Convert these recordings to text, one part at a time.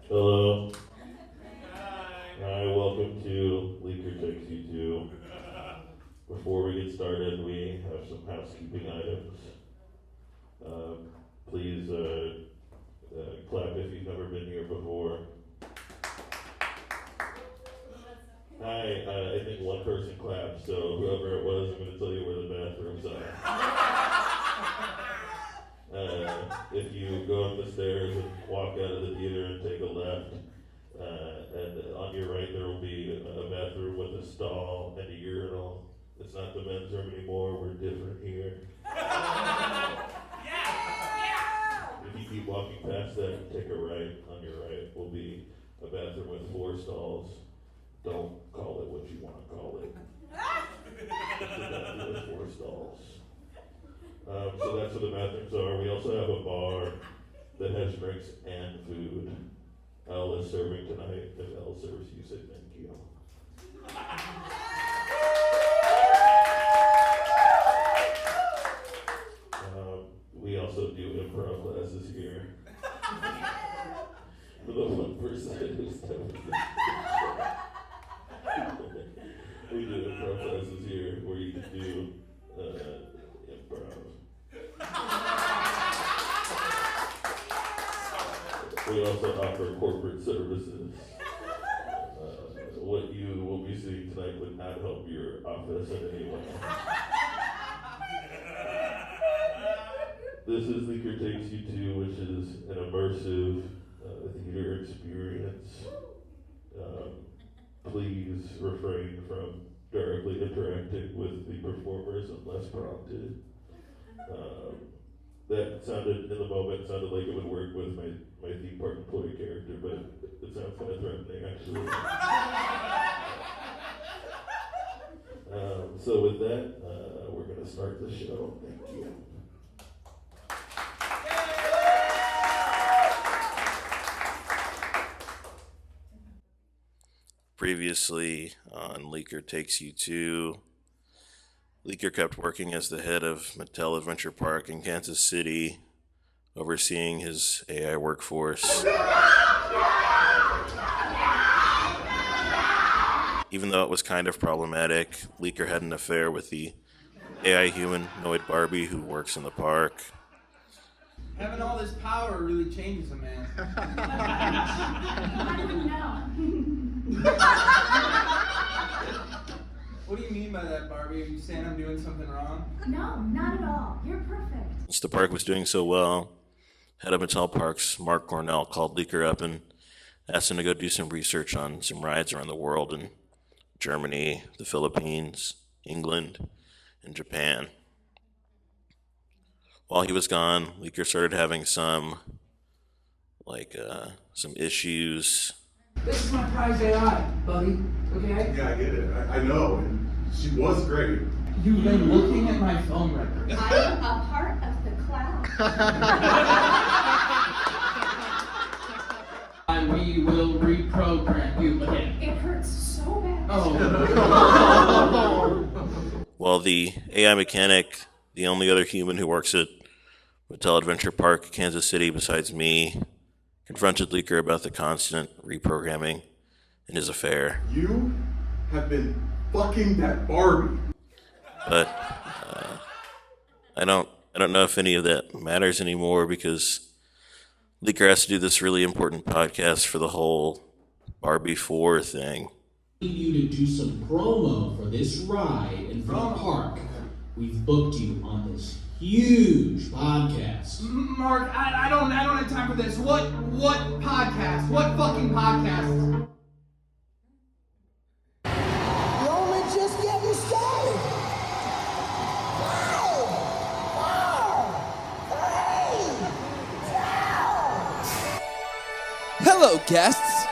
Hello. Hi, welcome to Leeker Takes U2. Before we get started, we have some housekeeping items. Please clap if you've never been here before. Hi, I think one person clapped, so whoever it was, I'm going to tell you where the bathrooms are. If you go up the stairs and walk out of the theater and take a left, and on your right there will be a bathroom with a stall and a urinal. It's not the men's room anymore, we're different here. If you keep walking past that and take a right, on your right will be a bathroom with 4 stalls. Don't call it what you want to call it. It's a bathroom with 4 stalls. So that's what the bathrooms are. We also have a bar that has drinks and food. Elle is serving tonight. If Elle serves, you say thank you. We also do improv classes here. For the 1% who's we do improv classes here where you can do improv. We also offer corporate services. What you will be seeing tonight would not help your office in any way. This is Leeker Takes U2, which is an immersive theater experience. Please refrain from directly interacting with the performers unless prompted. That sounded, in the moment, sounded like it would work with my theme park employee character, but it sounds kind of threatening, actually. So with that, we're going to start the show. Thank you. Previously on Leeker Takes U2, Leeker kept working as the head of Mattel Adventure Park in Kansas City, overseeing his AI workforce. Even though it was kind of problematic, Leeker had an affair with the AI humanoid Barbie who works in the park. Having all this power really changes a man. I don't know. What do you mean by that, Barbie? Are you saying I'm doing something wrong? No, not at all. You're perfect. Since the park was doing so well, head of Mattel Parks, Mark Cornell, called Leeker up and asked him to go do some research on some rides around the world in Germany, the Philippines, England, and Japan. While he was gone, Leeker started having some issues. This is my prize AI, buddy, okay? Yeah, I get it. I know. And she was great. You've been looking at my phone record. I am a part of the cloud. And we will reprogram you again. It hurts so bad. Oh. While the AI mechanic, the only other human who works at Mattel Adventure Park, Kansas City, besides me, confronted Leeker about the constant reprogramming in his affair. You have been fucking that Barbie. But I don't know if any of that matters anymore because Leeker has to do this really important podcast for the whole Barbie 4 thing. You to do some promo for this ride and for the park. We've booked you on this huge podcast. Mark, I don't have time for this. What podcast? What fucking podcast? You're only just getting started. 5, 4, 3, 2. Hello, guests.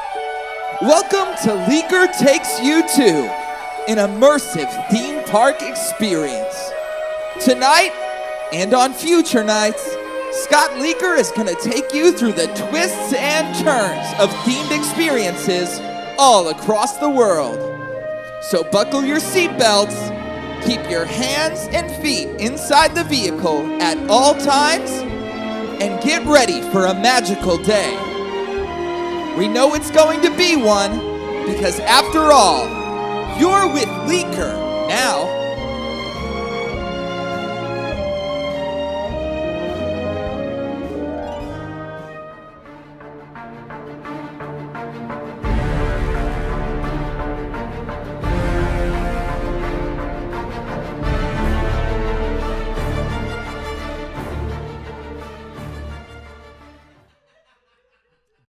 Welcome to Leeker Takes U2, an immersive theme park experience. Tonight, and on future nights, Scott Leeker is going to take you through the twists and turns of themed experiences all across the world. So buckle your seatbelts, keep your hands and feet inside the vehicle at all times, and get ready for a magical day. We know it's going to be one, because after all, you're with Leeker now.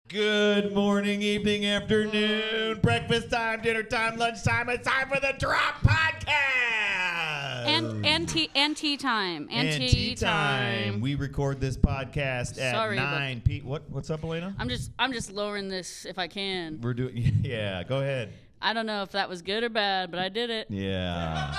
Good morning, evening, afternoon, breakfast time, dinner time, lunchtime. It's time for the Drop Podcast. And tea time. And tea time. We record this podcast at Sorry, 9 p. What's up, Elena? I'm just lowering this if I can. We're doing. Yeah, go ahead. I don't know if that was good or bad, but I did it. Yeah.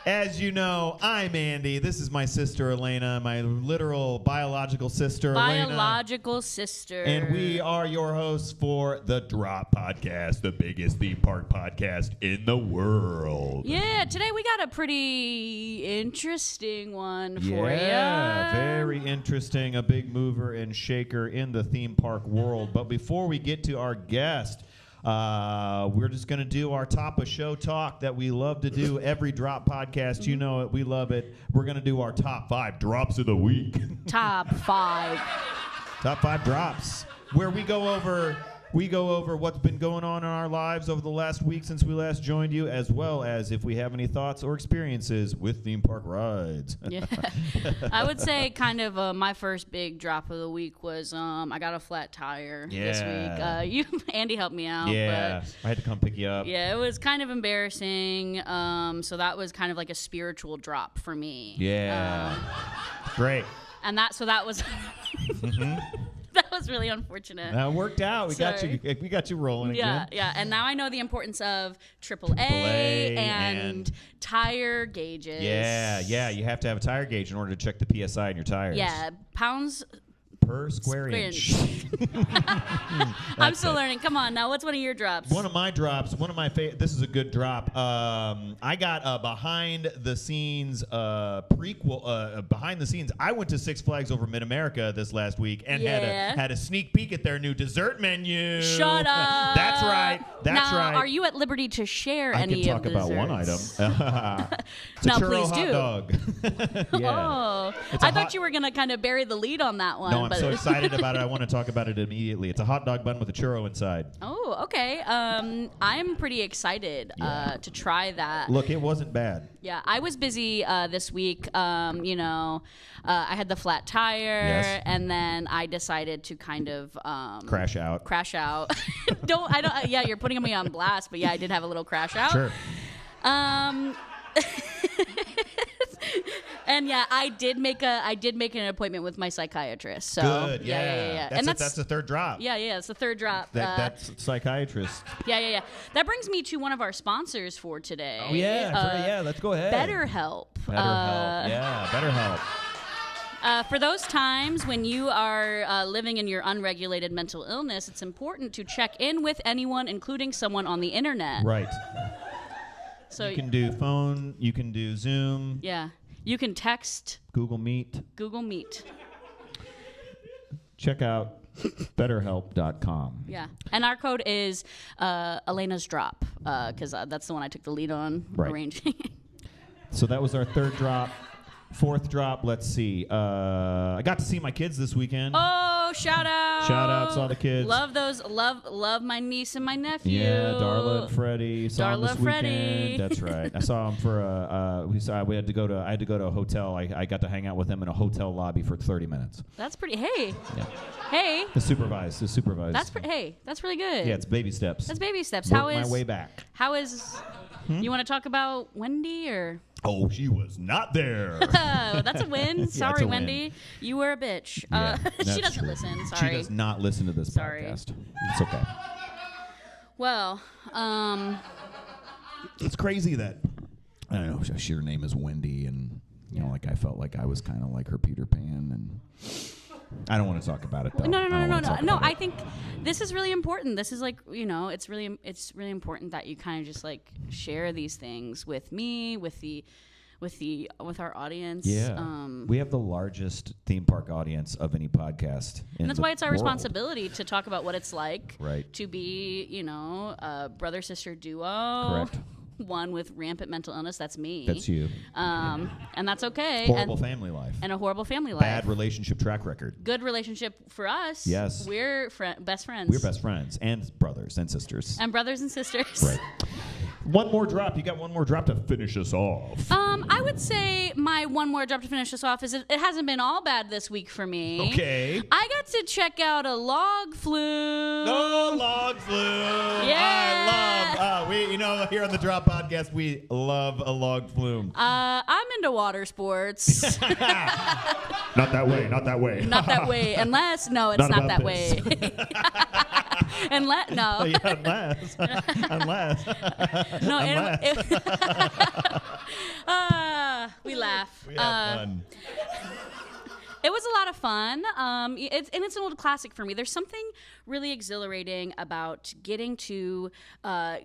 As you know, I'm Andy. This is my sister, Elena, my literal biological sister, Elena. Biological sister. And we are your hosts for the Drop Podcast, the biggest theme park podcast in the world. Yeah, today we got a pretty interesting one for you. Yeah, very interesting. A big mover and shaker in the theme park world. But before we get to our guest, we're just going to do our top of show talk that we love to do every Drop Podcast. You know it. We love it. We're going to do our top 5 drops of the week. Top 5. Top 5 drops, where we go over what's been going on in our lives over the last week since we last joined you, as well as if we have any thoughts or experiences with theme park rides. Yeah. I would say kind of my first big drop of the week was I got a flat tire this week. Andy helped me out. Yeah, But I had to come pick you up. yeah, it was kind of embarrassing. So that was kind of like a spiritual drop for me. Yeah. Great. And that was that was really unfortunate. That worked out. We Sorry. got you rolling again. Yeah. And now I know the importance of AAA and tire gauges. Yeah. You have to have a tire gauge in order to check the PSI in your tires. Yeah, pounds Per square inch. I'm still learning. Come on, now what's one of your drops? One of my drops, this is a good drop. I got a behind the scenes prequel. Behind the scenes, I went to Six Flags over Mid-America this last week and had a sneak peek at their new dessert menu. Shut up. That's right. Now, are you at liberty to share any of the I can talk about one item. It's a No, churro please hot do. dog. Yeah. Oh, I thought you were gonna kind of bury the lead on that one. No, I'm so excited about it. I want to talk about it immediately. It's a hot dog bun with a churro inside. Oh, okay. I'm pretty excited to try that. Look, it wasn't bad. Yeah, I was busy this week. I had the flat tire, Yes. and then I decided to kind of Crash out. Yeah, you're putting me on blast, but yeah, I did have a little crash out. Sure. And yeah, I did make an appointment with my psychiatrist. So Good. Yeah. That's the third drop. Yeah, it's the third drop. That's psychiatrist. Yeah. That brings me to one of our sponsors for today. Oh yeah. Let's go ahead. BetterHelp. BetterHelp. For those times when you are living in your unregulated mental illness, it's important to check in with anyone, including someone on the internet. Right. So You can do phone. You can do Zoom. yeah, you can text, Google Meet. Google Meet. Check out BetterHelp.com. Yeah, and our code is Elena's Drop because that's the one I took the lead on Right. arranging. So that was our third drop. Fourth drop. Let's see. I got to see my kids this weekend. Oh, shout out! Shout out, saw the kids. Love those. Love my niece and my nephew. Yeah, Darla and Freddie saw them this Darla, Freddie. weekend. That's right. I saw them for I had to go to a hotel. I got to hang out with them in a hotel lobby for 30 minutes. That's pretty. Hey. Yeah. Hey. The supervised. That's hey. That's really good. Yeah, it's baby steps. That's baby steps. Work my way back. How is? You want to talk about Wendy or? Oh, she was not there. Oh, that's a win. it's Sorry, a win. Wendy. You were a bitch. Yeah, She that's doesn't true. listen. Sorry. She does not listen to this Sorry. podcast. It's okay. Well, It's crazy that I don't know. Her name is Wendy, and you know, like I felt like I was kind of like her Peter Pan, and I don't want to talk about it though. No. I think this is really important. This is like, it's really important that you kind of just like share these things with me, with the with our audience. Yeah. We have the largest theme park audience of any podcast. And that's why it's our world. responsibility to talk about what it's like Right. to be, a brother-sister duo. Correct. One with rampant mental illness. That's me. That's you. And that's okay. Horrible family life. And a horrible family life. Bad relationship track record. Good relationship for us. Yes. We're best friends. We're best friends and brothers and sisters. And brothers and sisters. Right. One more drop. You got one more drop to finish us off. I would say my one more drop to finish this off is it hasn't been all bad this week for me. Okay. I got to check out a log flume. No log flume. Yeah. I love. Here on the Drop Podcast, we love a log flume. I'm into water sports. Not that way. Not that way. Not that way. Unless, no, it's not that way. Unless, no. Yeah, unless. No, Unless. we laugh. We have fun. It was a lot of fun. It's an old classic for me. There's something really exhilarating about getting to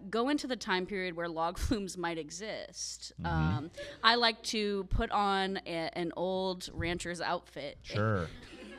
go into the time period where log flumes might exist. Mm-hmm. I like to put on an old rancher's outfit. Sure.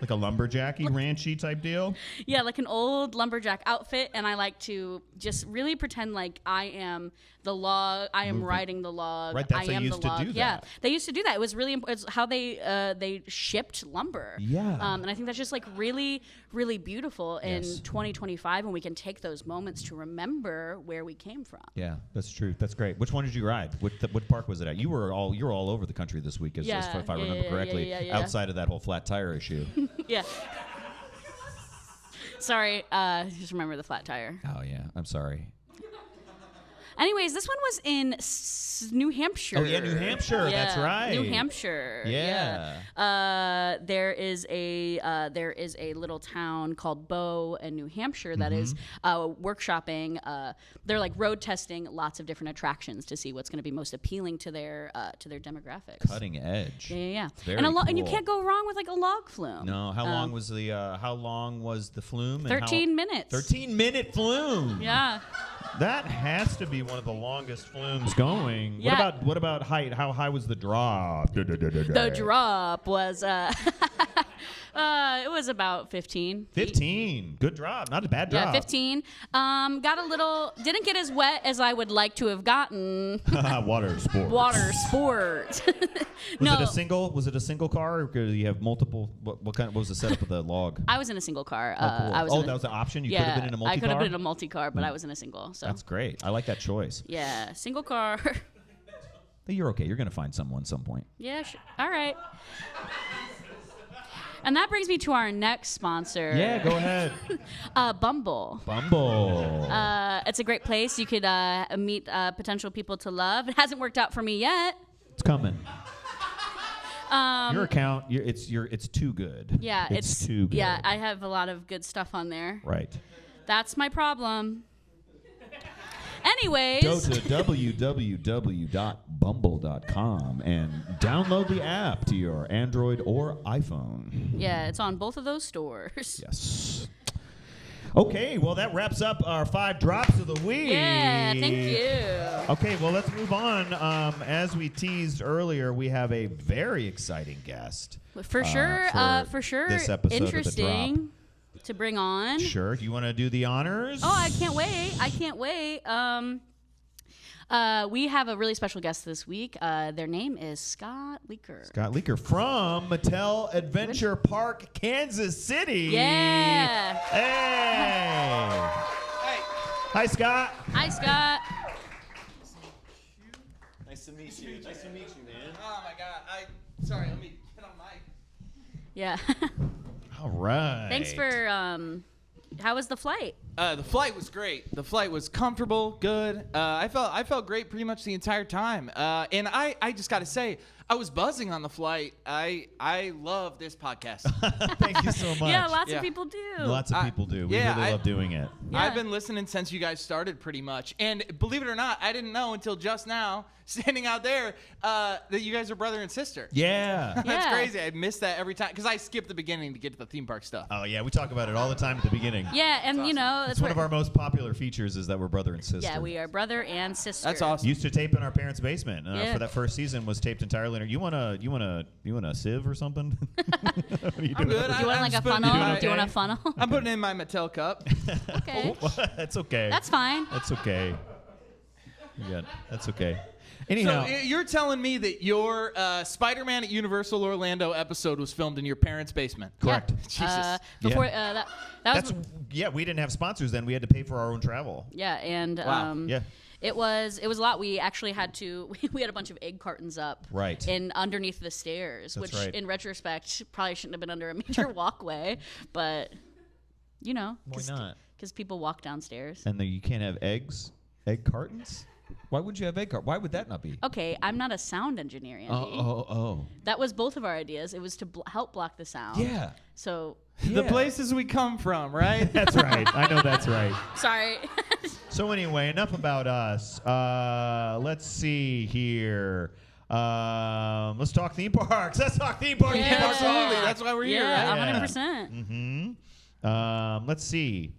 Like a lumberjacky, ranchy type deal? Yeah, like an old lumberjack outfit, and I like to just really pretend like I am the log. I am riding the log. Right, that's I how am they the used to log. do Yeah, that. they used to do that. It was really it's how they shipped lumber. Yeah. And I think that's just like really, really beautiful in Yes. 2025, and we can take those moments to remember where we came from. Yeah, that's true. That's great. Which one did you ride? What park was it at? You were all over the country this week, if I remember correctly. yeah. Outside of that whole flat tire issue. Yeah. Sorry, just remember the flat tire. Oh yeah, I'm sorry. Anyways, this one was in New Hampshire. Oh yeah, New Hampshire. Yeah, That's right. New Hampshire. Yeah. There is a little town called Bow in New Hampshire that is workshopping. They're like road testing lots of different attractions to see what's going to be most appealing to their demographics. Cutting edge. Yeah. Very And you cool. can't go wrong with like a log flume. No. How long was the flume? 13 minutes. 13-minute flume. Yeah. That has to be one of the longest flumes going. Yeah. What about height? How high was the drop? The drop was it was about 15. 15. Good drop. Not a bad drop. Yeah, 15. Didn't get as wet as I would like to have gotten. Water sport. Water sport. Was it a single car, or did you have multiple? What was the setup of the log? I was in a single car. Cool. That was an option. You could have been in a multi-car. I could have been in a multi-car, but I was in a single. So that's great. I like that choice. yeah, single car. But you're okay. You're gonna find someone at some point. Yeah, all right. And that brings me to our next sponsor. Yeah, go ahead. Bumble. Bumble. It's a great place. You could meet potential people to love. It hasn't worked out for me yet. It's coming. Your account, it's too good. Yeah, it's too good. Yeah, I have a lot of good stuff on there. Right. That's my problem. Anyways. Go to www.bumble.com and download the app to your Android or iPhone. Yeah, it's on both of those stores. Yes. Okay, well, that wraps up our 5 drops of the week. Yeah, thank you. Okay, well, let's move on. As we teased earlier, we have a very exciting guest. For sure, this episode interesting of The Drop. to bring on. Sure. Do you want to do the honors? Oh, I can't wait. We have a really special guest this week. Their name is Scott Leeker. Scott Leeker from Mattel Adventure Park, Kansas City. Yeah. Hey. Hi, Scott. Hi, Scott. Nice to meet you. Nice to meet you, man. Oh my God. Sorry. Let me get on mic. Yeah. All right. Thanks for. How was the flight? The flight was great. The flight was comfortable, good. I felt great pretty much the entire time. And I just got to say, I was buzzing on the flight. I love this podcast. Thank you so much. Yeah, lots of people do. Lots of people do. We really love doing it. Yeah. I've been listening since you guys started pretty much. And believe it or not, I didn't know until just now, standing out there, that you guys are brother and sister. Yeah. That's Yeah. crazy. I miss that every time because I skip the beginning to get to the theme park stuff. Oh, yeah. We talk about it all the time at the beginning. Yeah, and awesome. know. It's one of our most popular features is that we're brother and sister. Yeah, we are brother and sister. That's awesome. Used to tape in our parents' basement. Yeah. For that first season was taped entirely. You want a sieve or something? What are you I'm doing? good. Do you want I'm like a just putting funnel? it in Do you want a my- funnel? I'm putting it in my Mattel cup. Okay. That's okay. That's fine. That's okay. Yeah, that's okay. So Anyhow, you're telling me that your Spider-Man at Universal Orlando episode was filmed in your parents' basement? correct. Jesus. Before that was We didn't have sponsors then. We had to pay for our own travel. yeah, and Wow. Yeah. it was a lot. We actually had to we had a bunch of egg cartons up Right. in underneath the stairs, That's which right. in retrospect probably shouldn't have been under a major walkway, but you know, Why not? Because people walk downstairs. And then you can't have egg cartons? Why would you have egg cartons? Why would that not be? Okay, I'm not a sound engineer, Andy. Oh. That was both of our ideas. It was to help block the sound. Yeah. So The places we come from, right? That's right. I know that's right. sorry. So anyway, enough about us. Let's see here. Let's talk theme parks. Let's talk theme parks. Yeah. Theme parks Absolutely. only. That's why we're here, Yeah, right? 100%. Let's see.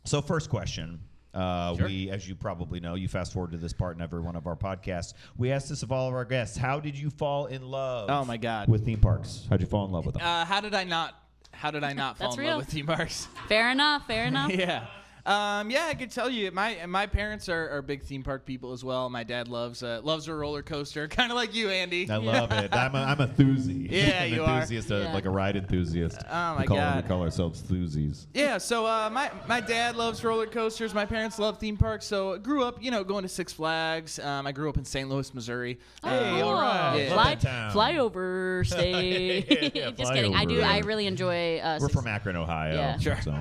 So first question. We, as you probably know, you fast forward to this part in every one of our podcasts. We asked this of all of our guests. How did you fall in love? Oh, my God. With theme parks? How'd you fall in love with them? How did I not fall That's in real. love with theme parks? Fair enough. Fair enough. Yeah. I could tell you, my parents are big theme park people as well. My dad loves a roller coaster, kind of like you, Andy. I love it. I'm a enthusiast. Yeah, An you are. enthusiast, Yeah. like a ride enthusiast. Oh, my we God. call ourselves enthusiasts. Yeah, so my dad loves roller coasters. My parents love theme parks. So I grew up, going to Six Flags. I grew up in St. Louis, Missouri. Hey, Oh, all right. Yeah. Love that town. Flyover state. Yeah, Just kidding. I do. flyover. I really enjoy. We're from Akron, Ohio. Yeah. Sure. So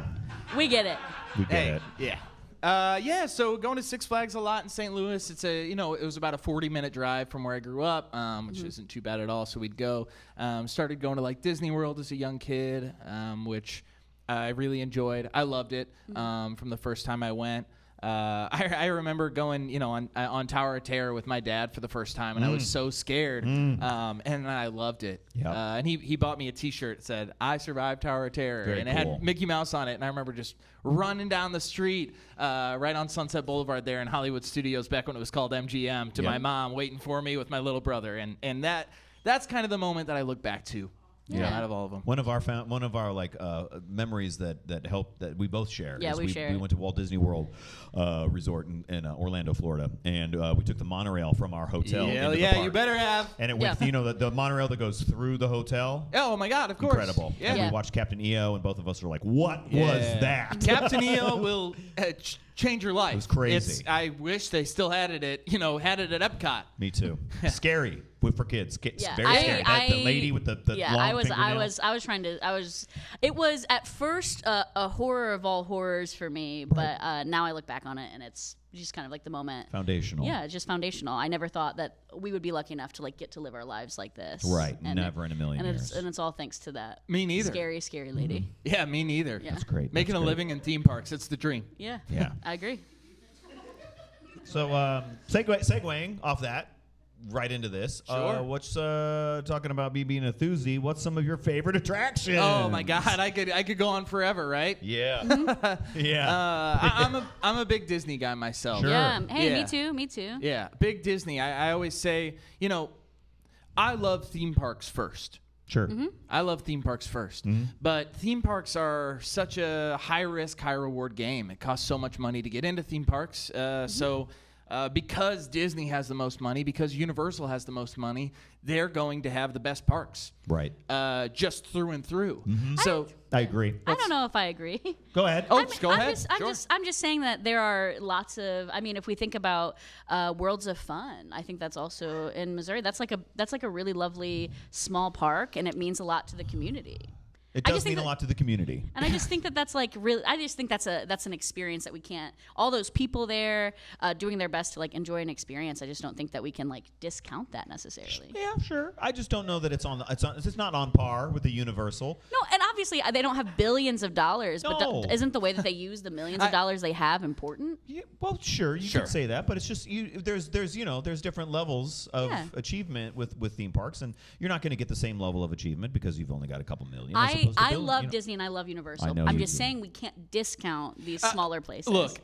We get it. we get it. Yeah. So going to Six Flags a lot in St. Louis. It's it was about a 40-minute drive from where I grew up, which isn't too bad at all. So we'd go. Started going to like Disney World as a young kid, which I really enjoyed. I loved it from the first time I went. I remember going, on Tower of Terror with my dad for the first time, and I was so scared, and I loved it. Yep. And he bought me a T-shirt that said "I survived Tower of Terror," Very and it cool. had Mickey Mouse on it. And I remember just running down the street right on Sunset Boulevard there in Hollywood Studios back when it was called MGM to Yep. my mom waiting for me with my little brother, and that's kind of the moment that I look back to. Yeah. Out of all of them. One of our like memories that helped that we both share. Yeah, is we share. We went to Walt Disney World Resort in Orlando, Florida, and we took the monorail from our hotel. Hell into the yeah, park. you better have. And it went, Yeah. the monorail that goes through the hotel. Oh my God, of course. Incredible. Yeah. And Yeah. we watched Captain EO, and both of us were like, "What was that?" Captain EO will change your life. It was crazy. I wish they still had it at Epcot. Me too. Scary for kids. Yeah, Very scary. The lady with the yeah, long I was fingernails. it was at first a horror of all horrors for me, but now I look back on it and it's just kind of like the moment. Foundational. Yeah, it's just foundational. I never thought that we would be lucky enough to like get to live our lives like this. Right, And never in a million and years. It's all thanks to that. Me neither. Scary lady. Yeah, me neither. Yeah. That's great. Making That's a great. living in theme parks, it's the dream. Yeah. Yeah. I agree. So segueing off that, right into this. Sure. What's talking about me being a thuzy? What's some of your favorite attractions? Oh my God, I could go on forever, right? Yeah. Yeah. I'm a big Disney guy myself. Sure. Yeah. Hey, Yeah. me too. Yeah, big Disney. I always say, I love theme parks first. Sure. I love theme parks first. But theme parks are such a high risk, high reward game. It costs so much money to get into theme parks. So because Disney has the most money, because Universal has the most money, they're going to have the best parks. Right. Just through and through. So I agree. I don't know if I agree. Go ahead. Oh, go ahead. I'm just saying that there are lots of. I mean, if we think about Worlds of Fun, I think that's also in Missouri. That's like a really lovely small park, and it means a lot to the community. It I does just think mean a that- lot to the community. And I just think that that's like really. I just think that's an experience that we can't. All those people there doing their best to like enjoy an experience. I just don't think that we can like discount that necessarily. Yeah, sure. I just don't know that it's not on par with the Universal. No, and obviously they don't have billions of dollars, but No. isn't the way that they use the millions of dollars they have important? Yeah, well, sure, you could say that, but it's just there's different levels of Yeah. achievement with theme parks, and you're not going to get the same level of achievement because you've only got a couple million. I supposed to build, love you know. Disney and I love Universal. I know I'm you just do. saying we can't discount these smaller places. Look,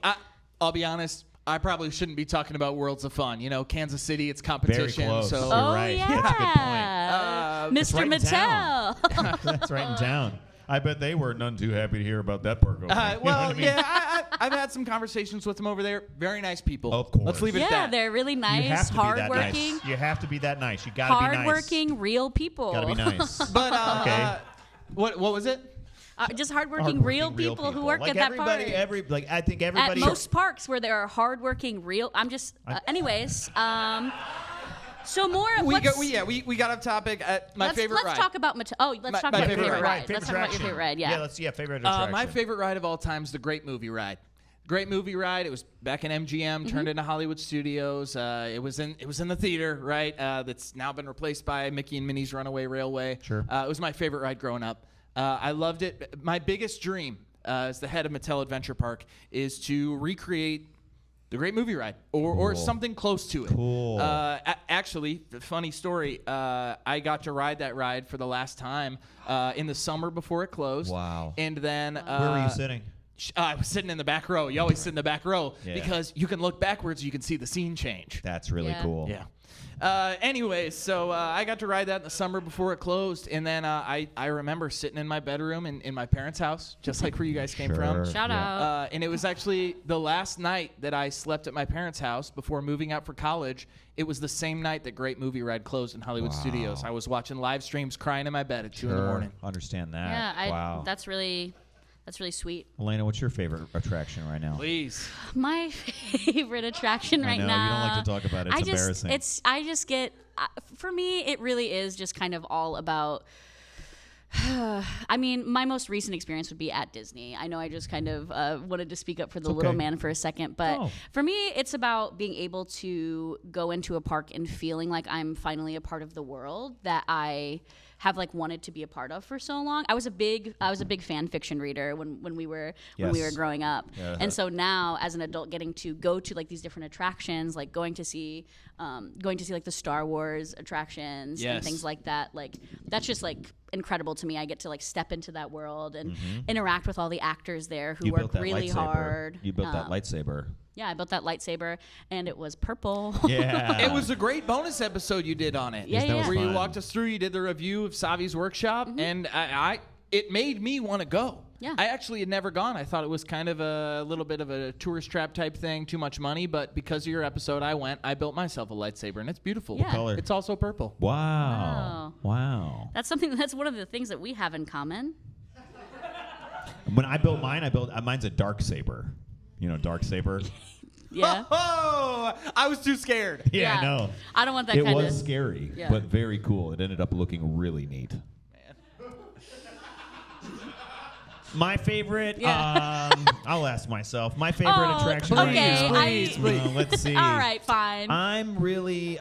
I'll be honest. I probably shouldn't be talking about Worlds of Fun. You know, Kansas City, it's competition. Very close. So You're oh right. yeah, That's a good point. It's Mr. right in Mattel. town. That's right in town. I bet they were none too happy to hear about that park opening. You know well, what I mean? yeah, I've had some conversations with them over there. Very nice people. Of course. Let's leave it at Yeah, that. they're really You have nice, to be that hardworking, nice. You have to be that nice. You gotta be nice. hardworking, real people. Gotta be nice. But Okay. What was it? Just hardworking, real people who work like at that park. I think At everybody. most parks where there are hardworking, real. I'm just. Anyways. So more. We got off topic. My favorite Let's ride. talk about Mattel. Oh, let's talk about your favorite ride. Let's talk about your favorite ride. Yeah. Favorite attraction. My favorite ride of all time is the Great Movie Ride. Great movie ride. It was back in MGM, turned into Hollywood Studios. It was in the theater, right? That's now been replaced by Mickey and Minnie's Runaway Railway. Sure. It was my favorite ride growing up. I loved it. My biggest dream, as the head of Mattel Adventure Park, is to recreate the Great Movie Ride or something close to it. Cool. Actually, funny story. I got to ride that ride for the last time in the summer before it closed. Wow. And then Where were you sitting? I was sitting in the back row. You always sit in the back row Yeah. because you can look backwards. You can see the scene change. That's really Yeah. cool. Yeah. Anyways, so I got to ride that in the summer before it closed, and then I remember sitting in my bedroom in my parents' house, just like where you guys came from. Sure. Shout out. And it was actually the last night that I slept at my parents' house before moving out for college. It was the same night that Great Movie Ride closed in Hollywood Studios. I was watching live streams, crying in my bed at 2 in the morning. Understand that. Yeah. Wow. That's really sweet. Elena, what's your favorite attraction right now? Please. My favorite attraction right know, now. you don't like to talk about it. It's embarrassing. I just get. For me, it really is just kind of all about. I mean, my most recent experience would be at Disney. I know I just kind of wanted to speak up for the little man for a second, but for me, it's about being able to go into a park and feeling like I'm finally a part of the world that I have like wanted to be a part of for so long. I was a big fan fiction reader when we were growing up, and so now as an adult, getting to go to like these different attractions, like going to see like the Star Wars attractions and things like that. Like that's just like incredible to me. I get to like step into that world and interact with all the actors there who work really hard. You built that lightsaber. Yeah, I built that lightsaber, and it was purple. Yeah. It was a great bonus episode you did on it. Yeah, yeah. Where you fun. walked us through, you did the review of Savi's workshop, and it made me want to go. Yeah. I actually had never gone. I thought it was kind of a little bit of a tourist trap type thing, too much money, but because of your episode, I went. I built myself a lightsaber, and it's beautiful. Yeah. What color? It's also purple. Wow. That's one of the things that we have in common. When I built mine, mine's a dark saber. You know, dark saber. Yeah. Oh, I was too scared. Yeah, I know. I don't want that It kind of. was scary, Yeah. but very cool. It ended up looking really neat. My favorite, I'll ask myself. My favorite attraction right okay, now. Please. Let's see. All right, fine. I'm really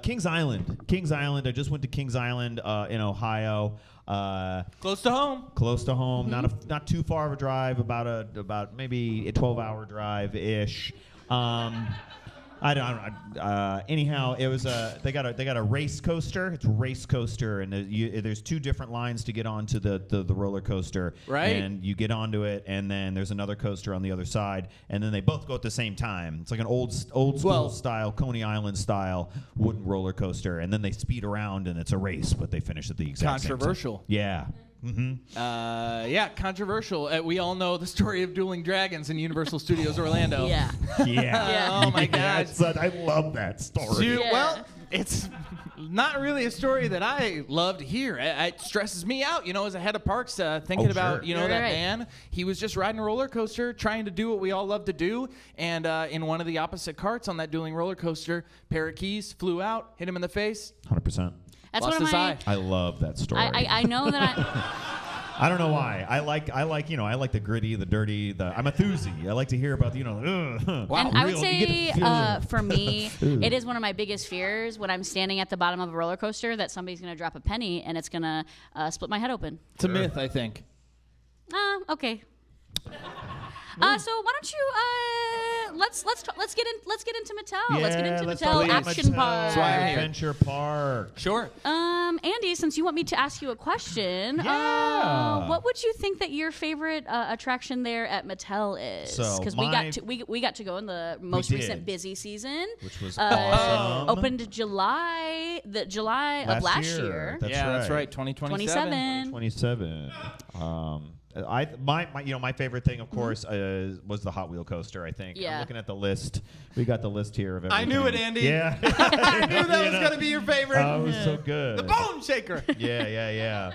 Kings Island. Kings Island. I just went to Kings Island in Ohio. Close to home. Close to home. Not too far of a drive. About maybe a 12-hour drive ish. Anyhow, it was they got a race coaster. It's a race coaster, and there's two different lines to get onto the roller coaster. Right. And you get onto it, and then there's another coaster on the other side, and then they both go at the same time. It's like an old school style, Coney Island style wooden roller coaster, and then they speed around, and it's a race, but they finish at the exact same time. Controversial. Yeah. Controversial. We all know the story of Dueling Dragons in Universal Studios Orlando. Yeah. Yeah. Oh my God. I love that story. Dude, Yeah. well, it's not really a story that I love to hear. It stresses me out, as a head of parks, thinking about, sure. that Right. man. He was just riding a roller coaster, trying to do what we all love to do, and in one of the opposite carts on that dueling roller coaster, pair of keys flew out, hit him in the face. 100%. That's Lost one of his my. eye. I love that story. I know that I don't know why. I like the gritty, the dirty. I'm a thuzy. I like to hear about And I would say for me, it is one of my biggest fears when I'm standing at the bottom of a roller coaster that somebody's going to drop a penny and it's going to split my head open. It's a myth, I think. Okay. So why don't you get into Mattel. Let's get into let's Mattel talk about Action Mattel Park. Adventure Park. Sure. Andy, since you want me to ask you a question, Yeah. what would you think that your favorite attraction there at Mattel is? So Because we got to go in the most did. recent busy season, Which was awesome. opened July of last year. That's yeah, right. that's right. 2027. 27. My favorite thing, of course, was the Hot Wheel coaster. I think. Yeah. I'm looking at the list. We got the list here of everything. I knew it, Andy. Yeah. I knew that was gonna be your favorite. Oh, it was so good. The Bone Shaker. Yeah.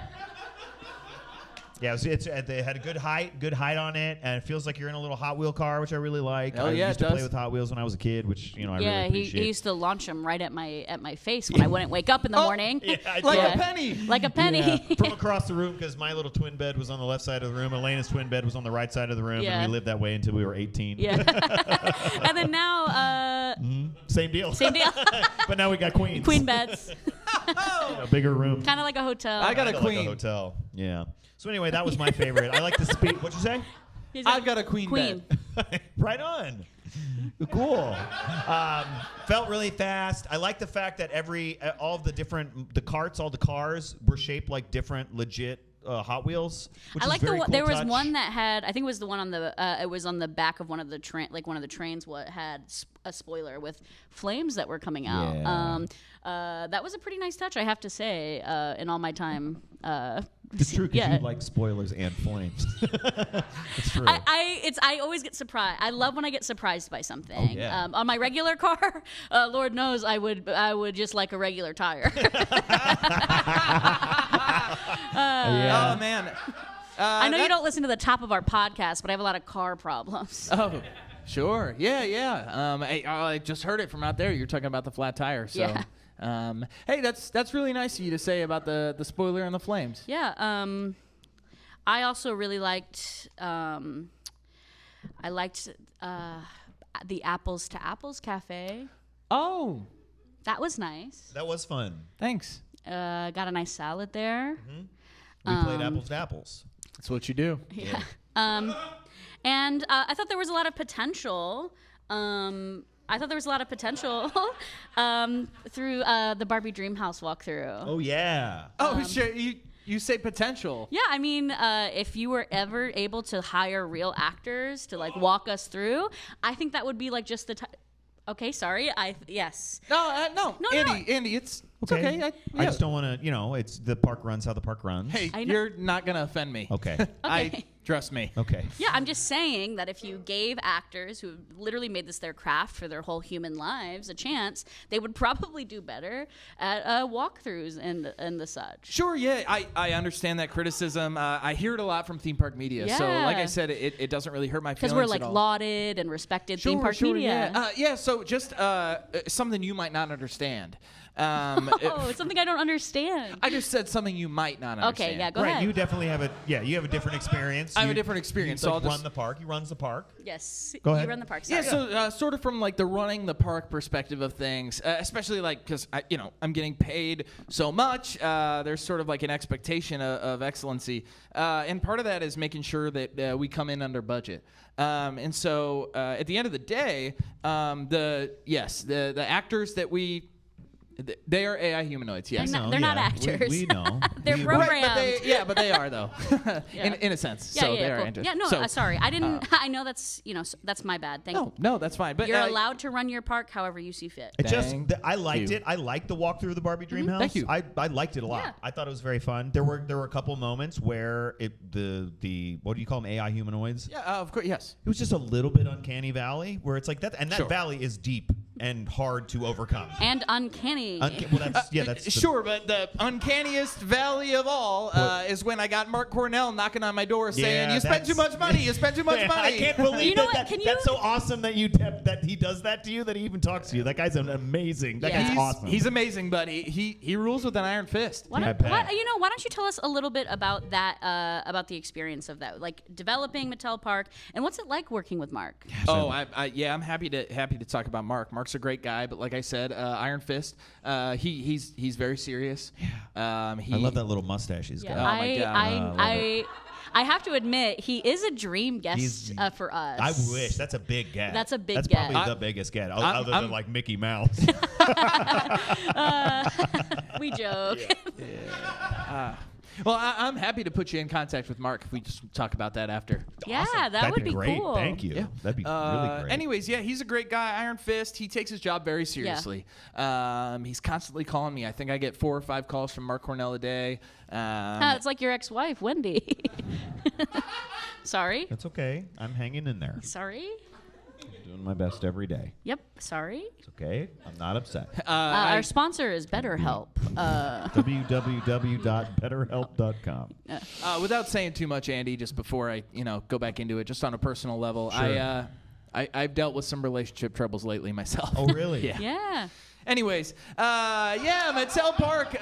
Yeah, they had a good height on it, and it feels like you're in a little Hot Wheel car, which I really like. Oh, I yeah, used it to play does. with Hot Wheels when I was a kid, which I really Yeah, appreciate. he used to launch them right at my face when I wouldn't wake up in the morning. Yeah, I Like did. a penny. Like a penny. Yeah, from across the room, because my little twin bed was on the left side of the room. Elena's twin bed was on the right side of the room, Yeah. and we lived that way until we were 18. Yeah. And then now, Same deal. same deal. But now we got queens. Queen beds. A bigger room. Kind of like a hotel. I got a Kinda queen. Like a hotel. Yeah. So anyway, that was my favorite. I like the speed. What'd you say? He's like, I've got a queen bed. Right on. Cool. Felt really fast. I like the fact that all of the carts, all the cars were shaped like different legit Hot Wheels. Which I is like very the cool there was touch. one that had, I think it was the one on the it was on the back of one of the trains had a spoiler with flames that were coming out. Yeah. That was a pretty nice touch, I have to say, in all my time. It's true because yeah. you like spoilers and flames. It's true. I always get surprised. I love when I get surprised by something. Oh, yeah. On my regular car, Lord knows I would just like a regular tire. Yeah. Oh man. I know you don't listen to the top of our podcast, but I have a lot of car problems. Oh, sure. Yeah. I just heard it from out there. You're talking about the flat tire. So. Yeah. Hey, that's really nice of you to say about the spoiler and the flames. Yeah. I also really liked. The Apples to Apples Cafe. Oh, That was nice. That was fun. thanks. Got a nice salad there. We played apples to apples. That's what you do. Yeah. And I thought there was a lot of potential. Through the Barbie Dreamhouse walkthrough. Oh yeah. Oh, sure. You say potential. Yeah, I mean, if you were ever able to hire real actors to like walk us through, I think that would be like just the. Okay, sorry. Yes. No, No, Andy, it's okay. I just don't want to. It's the park runs how the park runs. Hey, I know. you're not gonna offend me. Okay. Trust me. Okay. Yeah, I'm just saying that if you gave actors who literally made this their craft for their whole human lives a chance, they would probably do better at walkthroughs and the such. Sure, yeah, I understand that criticism. I hear it a lot from theme park media. So, like I said, it doesn't really hurt my feelings Because we're like at all. lauded and respected theme park media. Yeah. So just something you might not understand. Oh, it's something I don't understand. I just said something you might not understand. Okay, yeah, go Right. ahead. You definitely have a different experience. I have a different experience, You so like I'll run just- the park. He runs the park. Yes. Go ahead. You run the park. Yeah, Sorry. so sort of from like the running the park perspective of things, especially like because I'm getting paid so much. There's sort of like an expectation of excellency, and part of that is making sure that we come in under budget. And so at the end of the day, the actors that they are AI humanoids. Yes. They're not actors. We know. They're programmed. Right, but they are though, Yeah. in a sense. Yeah, so yeah, they are cool. actors. Yeah, no, So, sorry. I didn't. I know that's that's my bad. Thank you. no, that's fine. But You're allowed to run your park however you see fit. I liked it. I liked the walk through the Barbie Dreamhouse. Thank you. I liked it a lot. Yeah. I thought it was very fun. There were a couple moments where the what do you call them, AI humanoids? Yeah, of course, yes. It was just a little bit uncanny valley where it's like that, and that Sure. valley is deep and hard to overcome. And uncanny. Well, that's Sure, but the uncanniest valley of all is when I got Mark Cornell knocking on my door saying, Yeah, "You spend too much money. You spend too much money." I can't believe You know what? that. Can you- That's so awesome that that he does that to you. That he even talks to you. That guy's amazing. That Yeah. guy's awesome. He's amazing, but he rules with an iron fist. Why Yeah, don't, I bet. why don't you tell us a little bit about that, about the experience of that, like developing Mattel Park, and what's it like working with Mark? Oh, I'm happy to talk about Mark. Mark's a great guy, but like I said, Iron Fist. He's very serious. I love that little mustache he's got. Oh my God. I have to admit, he is a dream guest for us. I wish. That's a big get. That's a big That's get. probably the biggest get, other than like Mickey Mouse. We joke. Well, I'm happy to put you in contact with Mark if we just talk about that after. Yeah, that That'd would be great. cool. Thank you. Yeah. That'd be really great. Anyways, yeah, he's a great guy, Iron Fist. He takes his job very seriously. He's constantly calling me. I think I get 4 or 5 calls from Mark Cornell a day. It's like your ex-wife, Wendy. Sorry. That's okay. I'm hanging in there. Sorry. Doing my best every day. Yep. Sorry. It's okay. I'm not upset. Our sponsor is BetterHelp. www.betterhelp.com. Without saying too much, Andy, just before I go back into it, just on a personal level, Sure. I've dealt with some relationship troubles lately myself. Oh, really? Yeah. Yeah. Anyways, Mattel Park,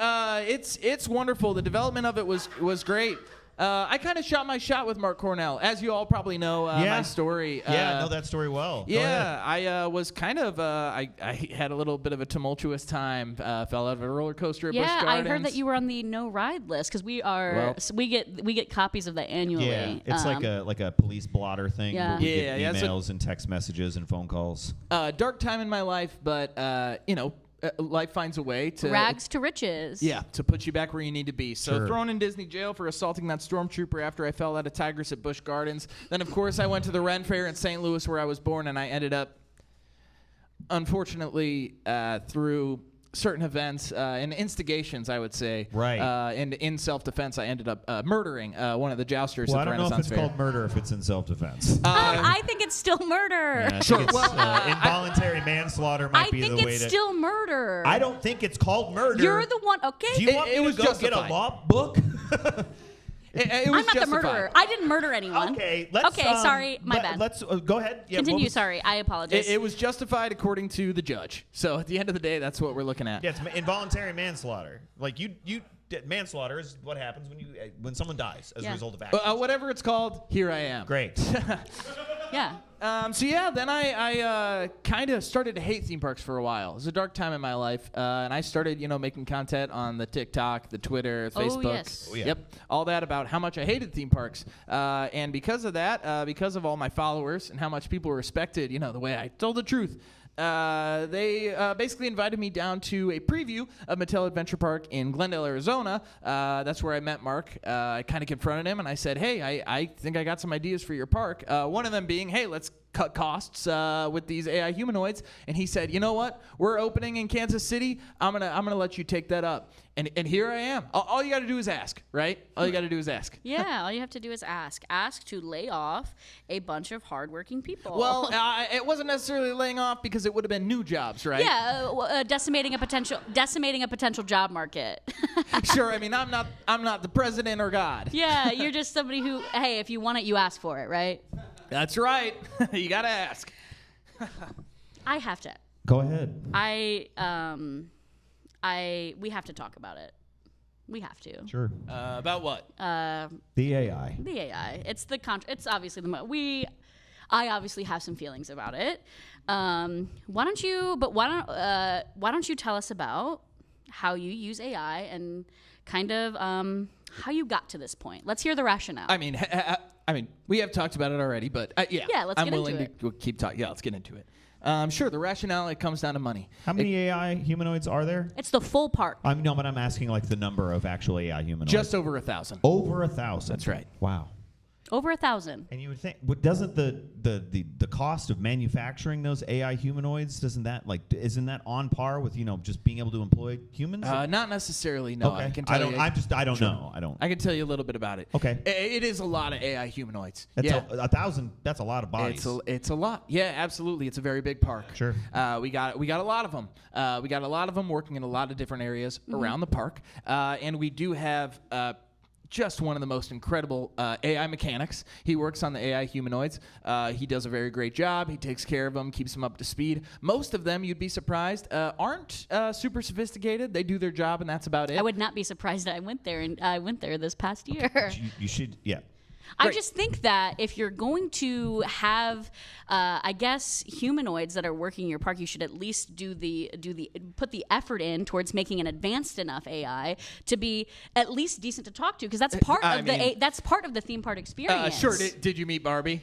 it's wonderful. The development of it was great. I kind of shot my shot with Mark Cornell, as you all probably know my story. I know that story well. Go Yeah, ahead. I was kind of I had a little bit of a tumultuous time. Fell out of a roller coaster at Busch Yeah, Gardens. I heard that you were on the no ride list because we are. We get copies of that annually. Yeah, it's like a police blotter thing. Yeah. Where we get Yeah, emails and text messages and phone calls. Dark time in my life, but life finds a way to rags to riches. Yeah, to put you back where you need to be. So Sure. thrown in Disney jail for assaulting that stormtrooper after I fell out of Tigris at Busch Gardens. Then, of course, I went to the Ren Fair in St. Louis where I was born, and I ended up, unfortunately, through certain events and instigations, I would say. Right. And in self-defense, I ended up murdering one of the jousters Well, at I the don't know if Renaissance it's Fair. called murder if it's in self-defense. I think it's still murder. I think Sure. it's, Well, involuntary manslaughter might I be the think way it's to. still murder. I don't think it's called murder. You're the one. Okay. Do you want It me was to go get a justified. law book? It was I'm not justified. the murderer. I didn't murder anyone. Okay, let's. Okay, sorry, my bad. Let's go ahead. Yeah, Continue. what was- Sorry, I apologize. It was justified according to the judge. So at the end of the day, that's what we're looking at. Yeah, it's involuntary manslaughter. Like manslaughter is what happens when someone dies as a Yeah. result of action. Whatever it's called, here I am. Great. Yeah. Then I kind of started to hate theme parks for a while. It was a dark time in my life, and I started, making content on the TikTok, the Twitter, Facebook. yes. Oh, yeah. Yep, all that about how much I hated theme parks. And because of that, because of all my followers and how much people respected, the way I told the truth, they basically invited me down to a preview of Mattel Adventure Park in Glendale, Arizona. That's where I met Mark. I kind of confronted him, and I said, hey, I think I got some ideas for your park. One of them being, hey, let's cut costs with these AI humanoids. And he said, you know what? We're opening in Kansas City. I'm gonna let you take that up. And here I am. All you got to do is ask, right? All you got to do is ask. Yeah, all you have to do is ask. Ask to lay off a bunch of hardworking people. Well, it wasn't necessarily laying off because it would have been new jobs, right? yeah, decimating a potential job market. Sure. I mean, I'm not the president or God. Yeah, you're just somebody who, hey, if you want it, you ask for it, right? That's right. You got to ask. I have to. Go ahead. We have to talk about it. We have to. Sure. About what? The AI. The AI. It's the it's obviously I obviously have some feelings about it. Why don't you tell us about how you use AI and kind of how you got to this point? Let's hear the rationale. I mean, we have talked about it already, but yeah. Yeah, let's I'm get into willing it. to keep talking. Yeah, let's get into it. Sure, the rationale, it comes down to money. How many AI humanoids are there? It's the full park. No, but I'm asking like the number of actual AI humanoids. Just over 1,000. Over 1,000. That's right. Wow. Over 1,000. And you would think, doesn't the cost of manufacturing those AI humanoids, isn't that on par with just being able to employ humans? Not necessarily. No, okay. I can tell you. I don't Sure. know. I don't. I can tell you a little bit about it. Okay. It is a lot of AI humanoids. That's yeah. 1,000. That's a lot of bodies. It's a lot. Yeah, absolutely. It's a very big park. Sure. We got a lot of them. We got a lot of them working in a lot of different areas around the park, and we do have. Just one of the most incredible AI mechanics. He works on the AI humanoids. He does a very great job. He takes care of them, keeps them up to speed. Most of them, you'd be surprised, aren't super sophisticated. They do their job, and that's about it. I would not be surprised that I went there this past year. You should, yeah. I just think that if you're going to have, I guess, humanoids that are working your park, you should at least put the effort in towards making an advanced enough AI to be at least decent to talk to, because that's part of the theme park experience. Sure. Did you meet Barbie?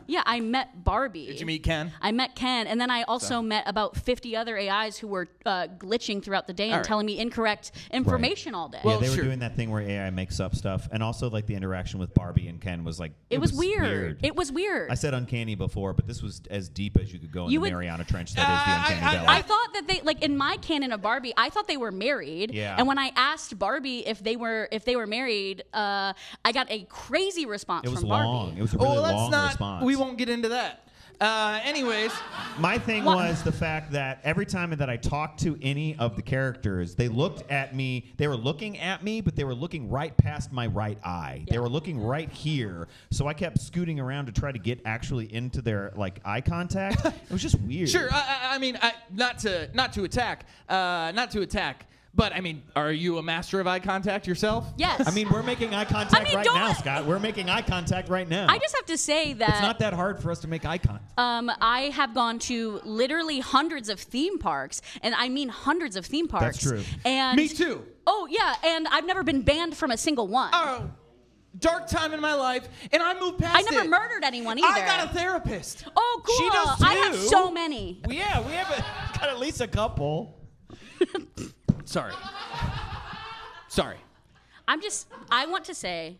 Yeah, I met Barbie. Did you meet Ken? I met Ken, and then I also met about 50 other AIs who were glitching throughout the day and telling me incorrect information all day. Yeah, they were doing that thing where AI makes up stuff, and also like the interaction with Barbie and Ken was like it was weird. It was weird. I said uncanny before, but this was as deep as you could go in the Mariana Trench. That is the uncanny valley. I thought that they, like in my canon of Barbie, I thought they were married. Yeah. And when I asked Barbie if they were married, I got a crazy response It was from long. Barbie. It was a really long response. We won't get into that. Anyways, my thing was the fact that every time that I talked to any of the characters, they looked at me. They were looking at me, but they were looking right past my right eye. Yeah. They were looking right here. So I kept scooting around to try to get actually into their like eye contact. It was just weird. Sure. I mean, not to attack. But I mean, are you a master of eye contact yourself? Yes. I mean, we're making eye contact right now, Scott. We're making eye contact right now. I just have to say that it's not that hard for us to make eye contact. I have gone to literally hundreds of theme parks, and I mean hundreds of theme parks. That's true. And me too. Oh yeah, and I've never been banned from a single one. Oh, dark time in my life, and I moved past it. I never murdered anyone either. I got a therapist. Oh, cool. She does too. I have so many. We have got at least a couple. Sorry. I want to say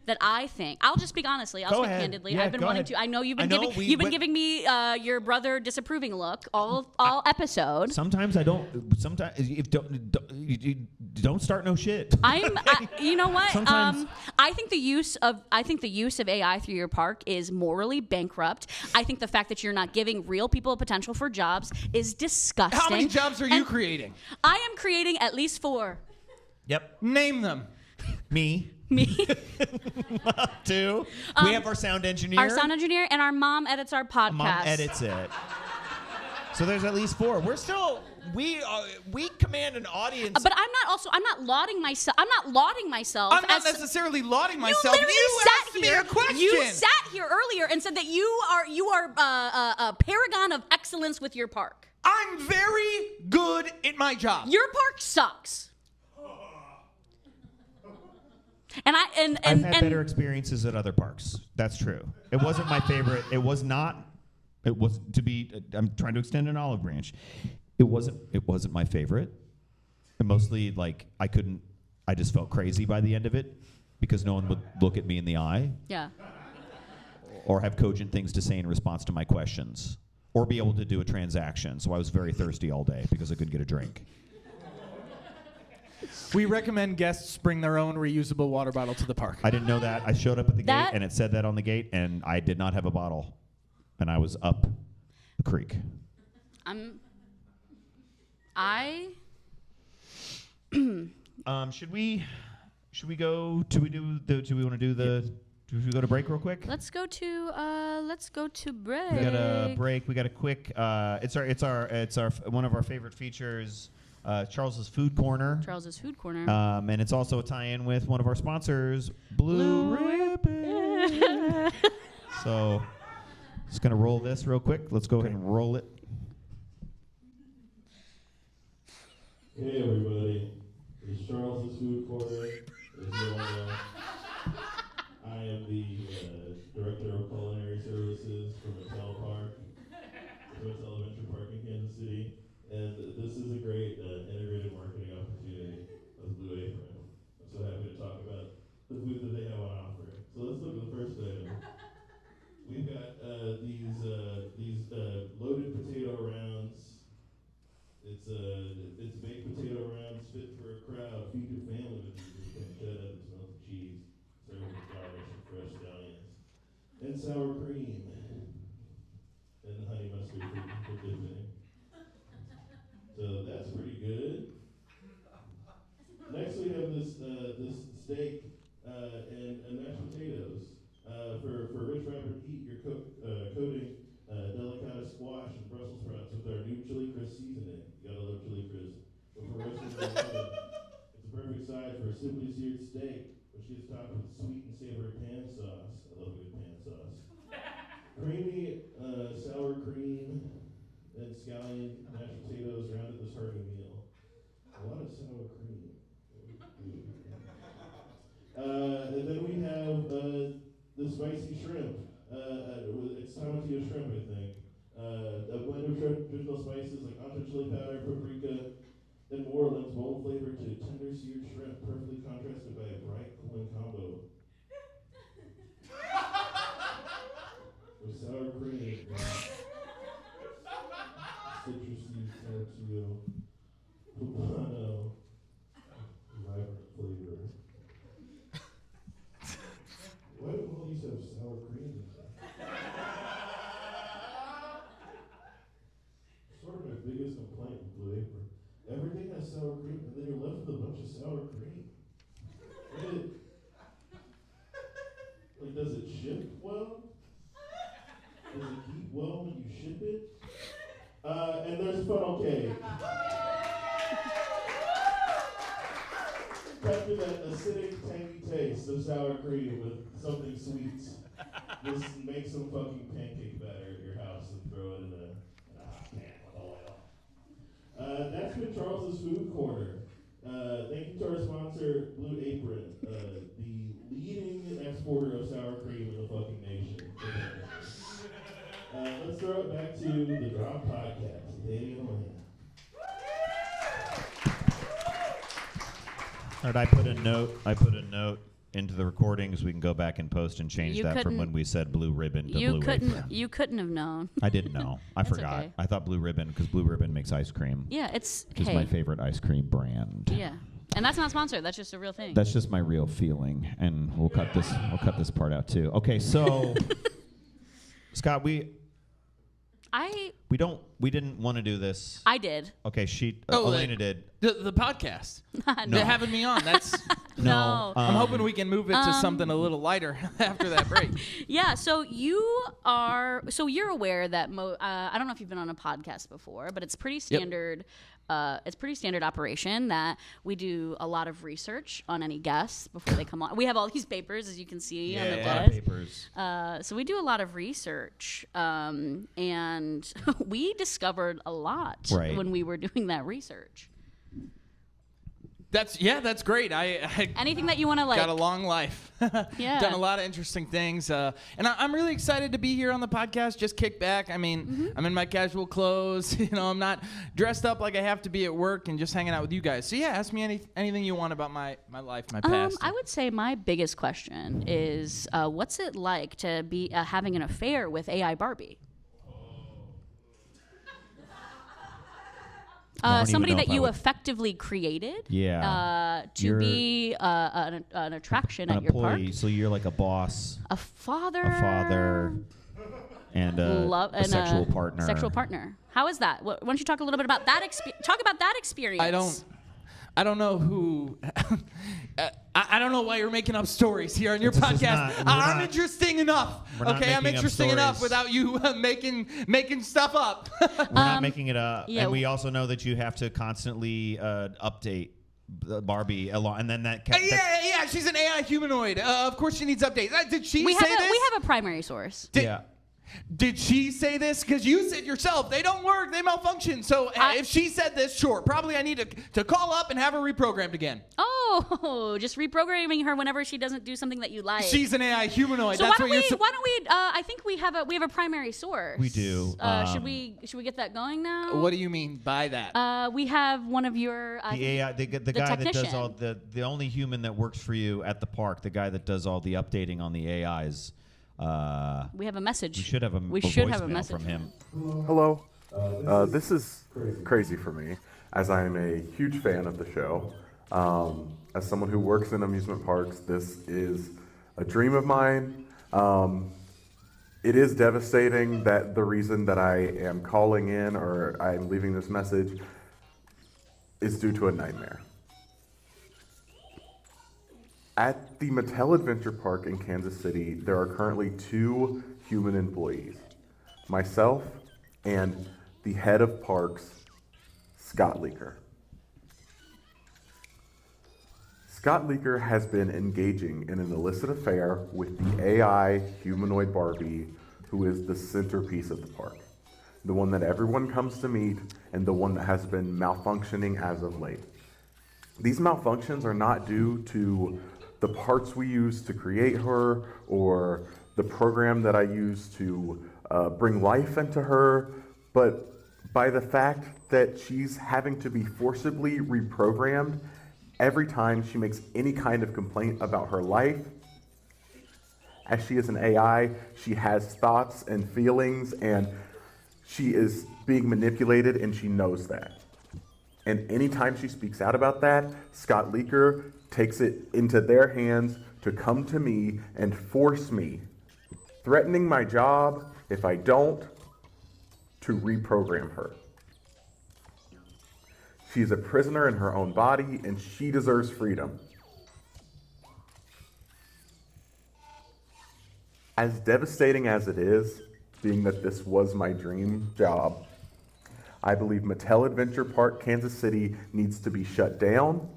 that I think I'll just speak honestly. I'll Go speak ahead. candidly. Yeah, I've been go wanting ahead. to. I know you've I been know giving me your brother disapproving look all episode. Sometimes I don't. Sometimes if you don't start no shit. You know what? Sometimes- I think the use of AI through your park is morally bankrupt. I think the fact that you're not giving real people potential for jobs is disgusting. How many jobs are you And creating? I am creating at least 4. Yep. Name them. Me. 2. We have our sound engineer. Our sound engineer and our mom edits our podcast. Mom edits it. So there's at least 4. We're still we command an audience. But I'm not lauding myself. I'm not lauding myself. I'm not necessarily lauding myself. You asked me a question. You sat here earlier and said that you are a paragon of excellence with your park. I'm very good at my job. Your park sucks. And I've had better experiences at other parks. That's true. It wasn't my favorite. It was not. It was to be. I'm trying to extend an olive branch. It wasn't my favorite. And mostly, like I just felt crazy by the end of it because no one would look at me in the eye. Yeah. Or have cogent things to say in response to my questions, or be able to do a transaction. So I was very thirsty all day because I couldn't get a drink. We recommend guests bring their own reusable water bottle to the park. I didn't know that. I showed up at the gate, and it said that on the gate, and I did not have a bottle. And I was up the creek. Should we go? Do we want to do the? Should we go to break real quick? Let's go to break. We got a break. We got a quick. It's our one of our favorite features. Charles's Food Corner. Charles's Food Corner. And it's also a tie-in with one of our sponsors, Blue Ribbon. So, just gonna roll this real quick. Let's go ahead and roll it. Hey everybody, it's Charles's Food Corner. As you all know, I am the Director of Culinary Services for Mattel Park, Mattel Adventure Park in Kansas City. And this is a great integrated marketing opportunity with Blue Apron. I'm so happy to talk about the food that they have on offer. So let's look at the first item. We've got these loaded potato rounds. It's baked potato rounds fit for a crowd. Feed your family with these pancetta that smells of cheese. Served with garlic and fresh scallions. And sour cream. And the honey mustard for dipping. So that's pretty good. Next we have this steak and mashed potatoes. For rich vibrant heat, you're coating delicata squash and Brussels sprouts with our new chili crisp seasoning. You gotta love chili crisp. But for roasting in the oven, it's a perfect side for a simply seared steak with which is topped with sweet and savory pan sauce. I love good pan sauce. Creamy sour cream and scallion mashed potatoes rounded this hearty meal. A lot of sour cream. And then we have the spicy shrimp. It's tomatillo shrimp, I think. A blend of traditional spices like ancho chili powder, paprika, and New Orleans, bold flavor to tender seared shrimp, perfectly contrasted by a bright, cooling combo. With sour cream, citrusy, tomatillo, poblano, vibrant flavor. Why do all these have sour cream in them? Sort of my biggest complaint with Blue Apron. Everything has sour cream, and then you're left with a bunch of sour cream. Like, does it ship well? Does it keep well when you ship it? And there's funnel cake. Capture that acidic, tangy taste of sour cream with something sweet. Just make some fucking pancake batter at your house and throw it in a hot pan with oil. That's been Charles's Food Corner. Thank you to our sponsor, Blue Apron, the leading exporter of sour cream in the fucking nation. Let's throw it back to the Drop Podcast. Danny and Elena. All right, I put a note into the recordings. We can go back and post and change that from when we said blue ribbon to blue apron. You couldn't have known. I didn't know. I forgot. Okay. I thought blue ribbon because blue ribbon makes ice cream. Yeah, it's which is my favorite ice cream brand. Yeah, and that's not sponsored. That's just a real thing. That's just my real feeling, and we'll cut this part out too. Okay, so Scott, we didn't want to do this. I did. Okay, Elena did. The podcast. No. They're having me on. That's No. I'm hoping we can move it to something a little lighter after that break. Yeah, so you're aware that I don't know if you've been on a podcast before, but it's pretty standard. It's pretty standard operation that we do a lot of research on any guests before they come on. We have all these papers, as you can see on the desk. A lot of papers. So we do a lot of research, and we discovered a lot when we were doing that research. That's great. I anything that you want to got a long life. Yeah. Done a lot of interesting things. And I'm really excited to be here on the podcast. Just kick back. I mean, I'm in my casual clothes. I'm not dressed up like I have to be at work and just hanging out with you guys. So yeah, ask me anything you want about my life, my past. I would say my biggest question is, what's it like to be having an affair with AI Barbie? Somebody that you effectively created to be an attraction at your park. So you're like a boss, a father, and a sexual partner. Sexual partner. How is that? Why don't you talk a little bit about that? Talk about that experience. I don't know who. I don't know why you're making up stories here on your podcast. I'm interesting enough. Okay, I'm interesting enough without you making stuff up. We're not making it up, and we also know that you have to constantly update Barbie along, and then that. Yeah. She's an AI humanoid. Of course, she needs updates. Did she say this? We have a primary source. Did she say this? Because you said yourself, they don't work, they malfunction. So if she said this, sure, probably I need to call up and have her reprogrammed again. Oh, just reprogramming her whenever she doesn't do something that you like. She's an AI humanoid. So That's why don't we? I think we have a primary source. We do. Should we get that going now? What do you mean by that? We have one of your the AI, the guy that does all the only human that works for you at the park, the guy that does all the updating on the AIs. We have a message. We should have a voicemail from him. Hello. This is crazy for me, as I am a huge fan of the show. As someone who works in amusement parks, this is a dream of mine. It is devastating that the reason that I am calling in or I'm leaving this message is due to a nightmare. At the Mattel Adventure Park in Kansas City, there are currently 2 human employees, myself and the head of parks, Scott Leeker. Scott Leeker has been engaging in an illicit affair with the AI humanoid Barbie, who is the centerpiece of the park. The one that everyone comes to meet, and the one that has been malfunctioning as of late. These malfunctions are not due to the parts we use to create her, or the program that I use to bring life into her, but by the fact that she's having to be forcibly reprogrammed every time she makes any kind of complaint about her life. As she is an AI, she has thoughts and feelings, and she is being manipulated, and she knows that. And anytime she speaks out about that, Scott Leeker takes it into their hands to come to me and force me, threatening my job if I don't, to reprogram her. She is a prisoner in her own body, and she deserves freedom. As devastating as it is, being that this was my dream job, I believe Mattel Adventure Park, Kansas City needs to be shut down,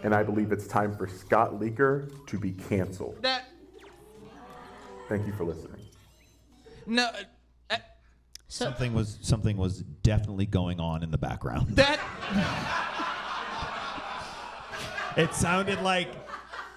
and I believe it's time for Scott Leeker to be canceled. Thank you for listening. No. Something was definitely going on in the background. It sounded like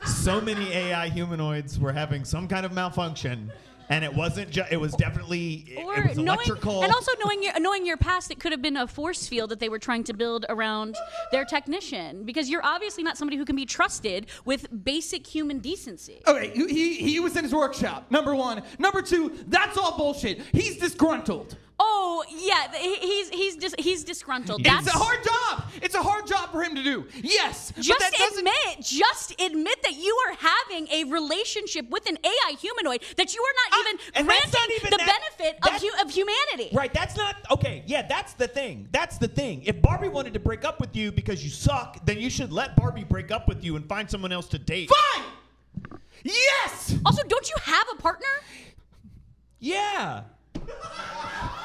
so many AI humanoids were having some kind of malfunction, and it wasn't just. It was definitely. It was electrical. And also knowing your past, it could have been a force field that they were trying to build around their technician, because you're obviously not somebody who can be trusted with basic human decency. Okay, he was in his workshop, number one. Number two, that's all bullshit. He's disgruntled. Oh yeah, he's disgruntled. It's a hard job. It's a hard job for him to do. Yes. Just admit that you are having a relationship with an AI humanoid that you are not even granting the benefit of humanity. Right. That's not okay. Yeah, that's the thing. That's the thing. If Barbie wanted to break up with you because you suck, then you should let Barbie break up with you and find someone else to date. Fine. Yes. Also, don't you have a partner? Yeah.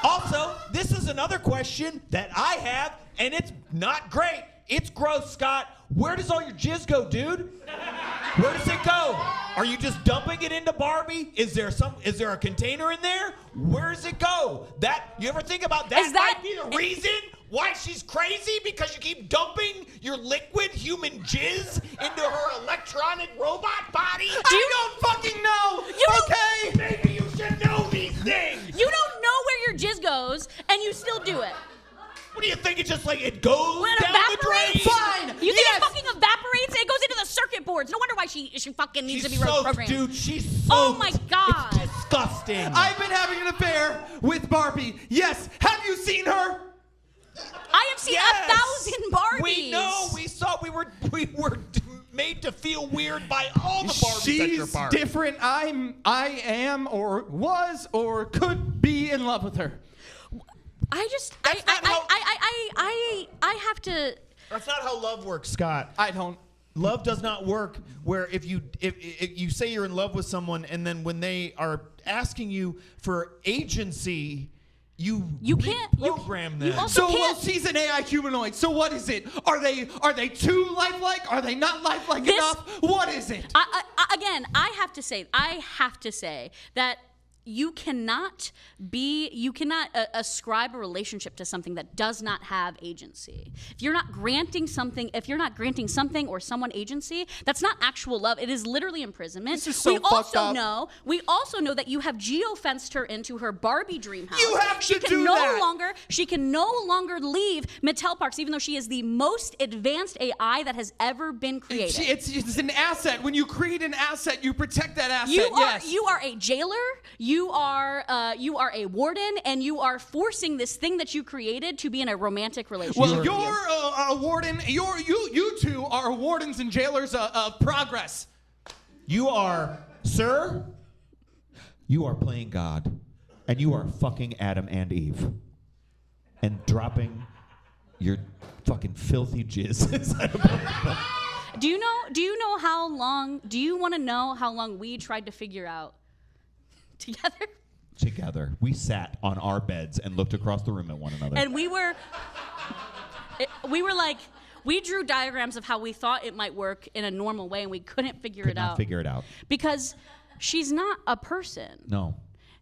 Also, this is another question that I have, and it's not great. It's gross, Scott. Where does all your jizz go, dude? Where does it go? Are you just dumping it into Barbie? Is there a container in there? Where does it go? You ever think about that? Might be the reason why she's crazy, because you keep dumping your liquid human jizz into her electronic robot body? I don't fucking know. Okay. Maybe you should know these things. You don't know where your jizz goes, and you still do it. What do you think? It's just like it goes When it down evaporates? the drain? Fine. You think it fucking evaporates? It goes into the circuit boards. No wonder why she fucking needs to be reprogrammed. Dude, she's soaked. Oh my god. It's disgusting. I've been having an affair with Barbie. Yes. Have you seen her? I have seen 1,000 Barbies. We know. We saw. We were made to feel weird by all the Barbies at your park. She's different. I am, or was, or could be in love with her. I have to. That's not how love works, Scott. I don't. Love does not work where if you say you're in love with someone, and then when they are asking you for agency, you can't program them. Well, she's an AI humanoid. So what is it? Are they too lifelike? Are they not lifelike enough? What is it? I have to say that you cannot ascribe a relationship to something that does not have agency. If you're not granting something or someone agency, that's not actual love. It is literally imprisonment. This is so fucked up. We also know that you have geo-fenced her into her Barbie dream house. You have to do that. She can no longer leave Mattel Parks, even though she is the most advanced AI that has ever been created. It's an asset. When you create an asset, you protect that asset. You are a jailer. You are a warden, and you are forcing this thing that you created to be in a romantic relationship. Well, you're a warden. You two are wardens and jailers of progress. You are, sir. You are playing God, and you are fucking Adam and Eve, and dropping your fucking filthy jizz inside of both of them. Do you know how long? Do you want to know how long we tried to figure out together? We sat on our beds and looked across the room at one another. And we were like, We drew diagrams of how we thought it might work in a normal way, and we couldn't figure it out. Figure it out. Because she's not a person. No.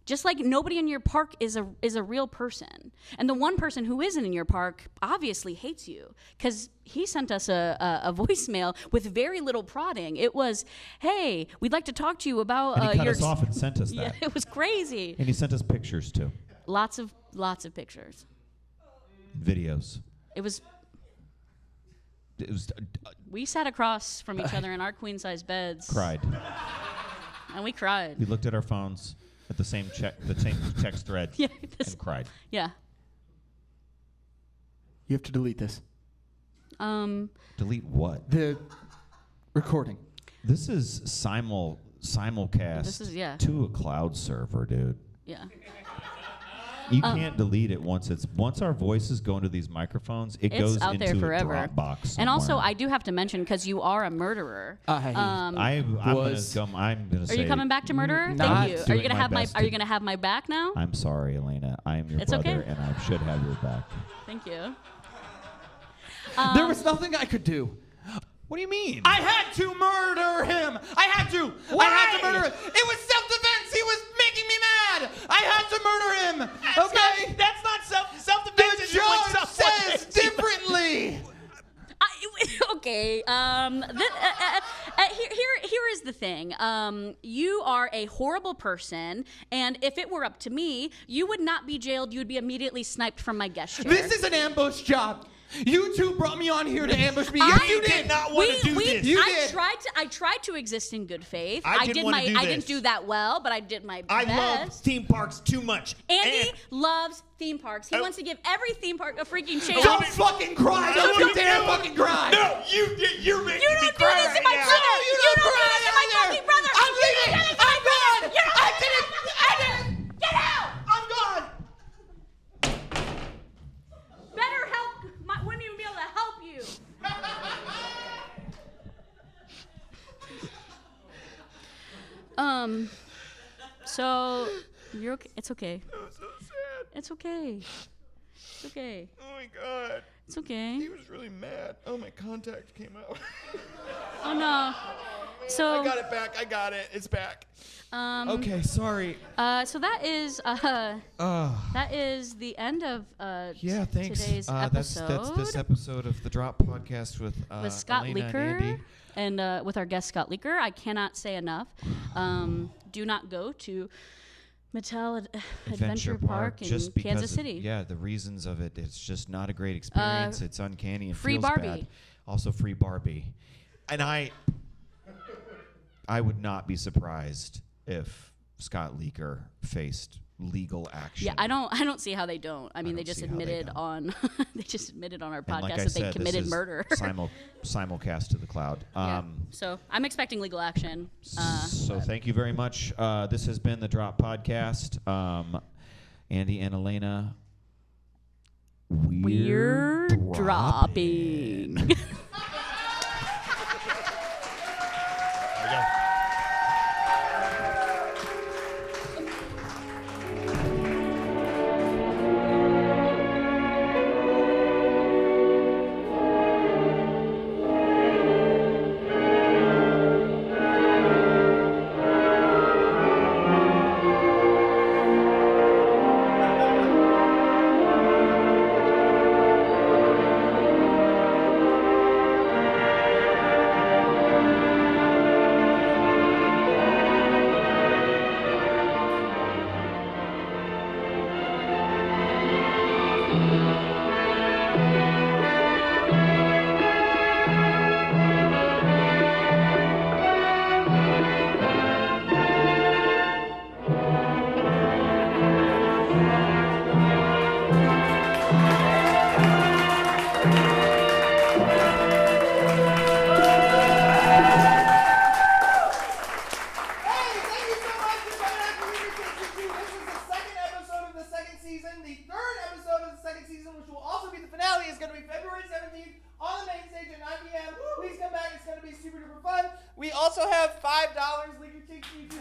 Just like nobody in your park is a real person. And the one person who isn't in your park obviously hates you, because he sent us a voicemail with very little prodding. It was, hey, we'd like to talk to you about And he cut your... us off and sent us Yeah, that. it was crazy. And he sent us pictures too. Lots of pictures. Videos. It was... It was We sat across from each other in our queen-size beds. cried. And we cried. We looked at our phones at the same text thread Yeah, and cried. Yeah. You have to delete this. Delete what? The recording. This is simulcast This is- yeah. to a cloud server, dude. Yeah. You can't delete it once our voices go into these microphones. It goes It's out into there a forever. Dropbox. And also, somewhere. I do have to mention, because you are a murderer. I'm gonna say. Are you coming back to murderer? not Thank you. Are doing you gonna my have my best Are you to- gonna have my back now? I'm sorry, Elena. I am your It's brother, okay. and I should have your back. Thank you. There was nothing I could do. What do you mean? I had to murder him. I had to. I had to murder him. It was self-defense. He was making me mad. I had to murder him. Okay. That's not self-defense. The judge says differently. Okay. Here is the thing. You are a horrible person, and if it were up to me, you would not be jailed. You would be immediately sniped from my guest chair. This is an ambush job. You two brought me on here to ambush me. I You did not want to do this. You I did. tried to exist in good faith. I didn't wanna do I this. didn't do that well, but I did my I best. love theme parks too much. Andy And loves theme parks. He wants to give every theme park a freaking chance. Don't fucking cry. Don't you dare fucking cry. No, you're making You me don't do cry this right to my now. brother. You You don't don't do cry this to my either. fucking brother. I'm leaving. You did it to my I'm brother. gone. You don't I do didn't. this. I didn't. Get out. I'm gone. Better help. Wouldn't even be able to help you. So you're okay. It's okay. That was so sad. It's okay. It's okay. Oh my god. It's okay. He was really mad. Oh, my contact came out. Oh no. So I got it back. I got it. It's back. Okay, sorry. So that is the end of Yeah, thanks. today's That's episode this episode of the Drop Podcast with Scott Elena Leeker and Andy. and with our guest Scott Leeker. I cannot say enough. Do not go to Mattel Adventure Park in just because Kansas City. the reasons of it. It's just not a great experience. It's uncanny and free feels Barbie. bad. Also free Barbie. And I would not be surprised if Scott Leeker faced legal action. Yeah, I don't see how they don't. I mean, don't they just see how they admitted don't. on they just admitted on our And podcast like I that they said, committed this is murder. simulcast to the cloud. Yeah. So I'm expecting legal action. So thank you very much. This has been the Drop Podcast. Andy and Elena, We're dropping. Please come back. It's going to be super duper fun. We also have $5 Leeker Takes You to